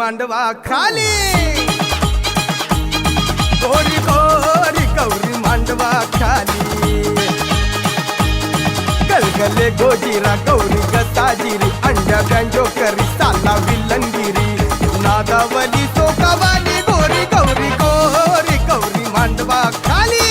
मांडवा खाली गोरी गोरी गौरी मांडवा खाली गलगले गोजीरा गौरी गसाजिरी अंड्या ब्यांजो करी साला विलंगिरी नादावली सोकावाली गोरी गौरी गोरी गौरी मांडवा खाली